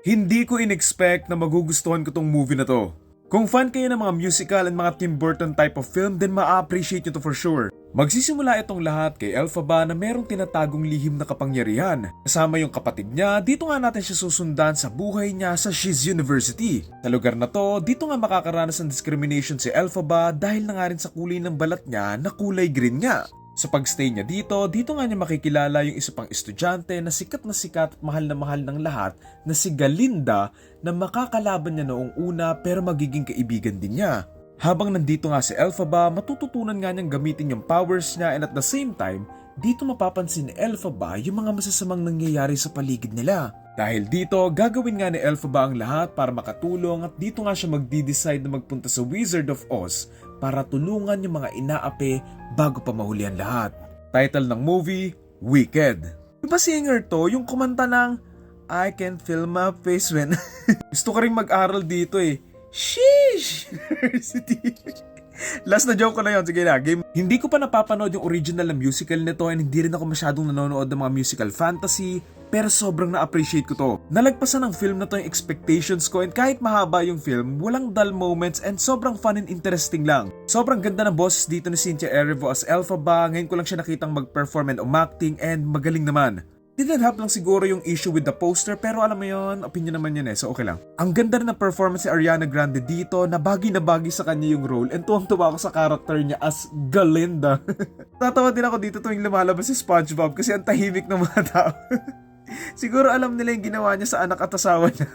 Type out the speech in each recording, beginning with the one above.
Hindi ko in-expect na magugustuhan ko tong movie na to. Kung fan kayo ng mga musical and mga Tim Burton type of film, then ma-appreciate nyo to for sure. Magsisimula itong lahat kay Elphaba na merong tinatagong lihim na kapangyarihan. Kasama yung kapatid niya, dito nga natin siya susundan sa buhay niya sa Shiz University. Sa lugar na to, dito nga makakaranas ng discrimination si Elphaba dahil na nga rin sa kulay ng balat niya na kulay green nga. Sa pagstay niya dito nga niya makikilala yung isa pang estudyante na sikat at mahal ng lahat na si Galinda na makakalaban niya noong una pero magiging kaibigan din niya. Habang nandito nga si Elphaba, matututunan nga niyang gamitin yung powers niya and at the same time, dito mapapansin ni Elphaba yung mga masasamang nangyayari sa paligid nila. Dahil dito, gagawin nga ni Elphaba ang lahat para makatulong at dito nga siya magdi-decide na magpunta sa Wizard of Oz para tulungan yung mga inaapi bago pa mahuli ang lahat. Title ng movie, Wicked. Yung ba singer to, yung kumanta ng I can feel my face when... Gusto ko rin mag-aral dito eh. Sheesh! University. Last na joke ko na yun, sige na, game. Hindi ko pa napapanood yung original na musical nito and hindi rin ako masyadong nanonood ng mga musical fantasy, pero sobrang na-appreciate ko to. Nalagpasan ng film na to yung expectations ko and kahit mahaba yung film, walang dull moments and sobrang fun and interesting lang. Sobrang ganda ng boses dito ni Cynthia Erivo as Elphaba, ngayon ko lang siya nakitang mag-perform and umacting and magaling naman. Didn't have lang siguro yung issue with the poster pero alam mo yon, opinion naman yun eh, so okay lang. Ang ganda rin ng performance si Ariana Grande dito, na bagay sa kanya yung role and tuwang-tuwa ako sa character niya as Galinda. Tatawa din ako dito tuwing lumalabas si SpongeBob kasi ang tahimik ng mga tao. Siguro alam nila yung ginawa niya sa anak at asawa niya.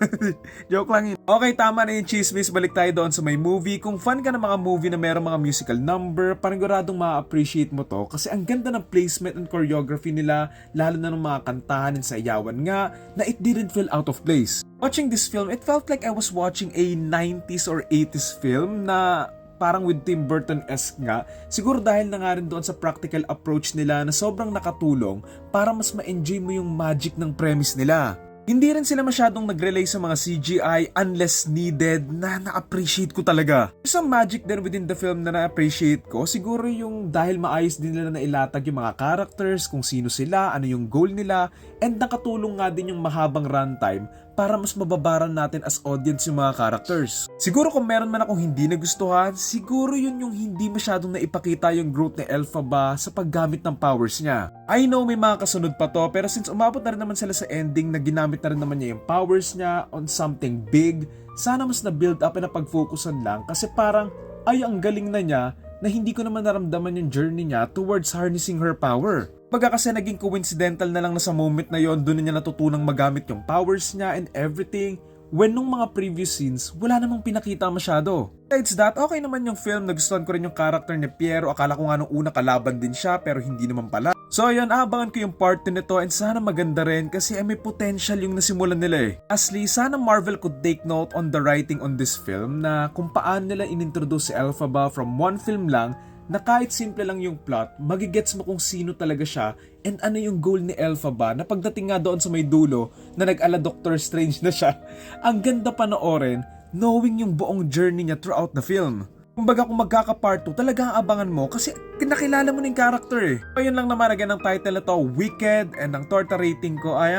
Joke lang yun. Okay, tama na yung chismis. Balik tayo doon sa may movie. Kung fan ka ng mga movie na merong mga musical number, paniguradong ma-appreciate mo to kasi ang ganda ng placement and choreography nila, lalo na ng mga kantahan and sayawan nga, na it didn't feel out of place. Watching this film, it felt like I was watching a 90s or 80s film na parang with Tim Burton-esque nga, siguro dahil na nga rin doon sa practical approach nila na sobrang nakatulong para mas ma-enjoy mo yung magic ng premise nila. Hindi rin sila masyadong nag-relay sa mga CGI unless needed na na-appreciate ko talaga. Isang magic din within the film na na-appreciate ko, siguro yung dahil maayos din nila na ilatag yung mga characters, kung sino sila, ano yung goal nila, and nakatulong nga din yung mahabang runtime para mas mababaran natin as audience yung mga characters. Siguro kung meron man akong hindi nagustuhan, siguro yun yung hindi masyadong naipakita yung growth ni Elphaba sa paggamit ng powers niya. I know may mga kasunod pa to, pero since umabot na rin naman sila sa ending na ginamit na rin naman niya yung powers niya on something big, sana mas na-build up na pag-focusan lang kasi parang ay ang galing na niya na hindi ko naman naramdaman yung journey niya towards harnessing her power. Baga kasi naging coincidental na lang na sa moment na yon doon niya natutunang magamit yung powers niya and everything, when nung mga previous scenes, wala namang pinakita masyado. Besides that, okay naman yung film, nagustuhan ko rin yung character ni Piero, akala ko nga nung una kalaban din siya pero hindi naman pala. So ayun, abangan ko yung part 2 nito and sana maganda rin kasi may potential yung nasimulan nila eh. Lastly, sana Marvel could take note on the writing on this film na kung paano nila inintroduce si Elphaba from one film lang na kahit simple lang yung plot, magigets mo kung sino talaga siya and ano yung goal ni Elphaba na pagdating nga doon sa may dulo na nag-ala Doctor Strange na siya, ang ganda panoorin knowing yung buong journey niya throughout the film. Kumbaga kung magkaka-part 2, talagang abangan mo kasi kinakilala mo na yung character eh. Ayun lang naman again ang title na to, Wicked, and ang torta rating ko ay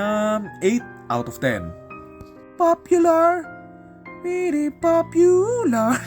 8 out of 10. Popular, very popular.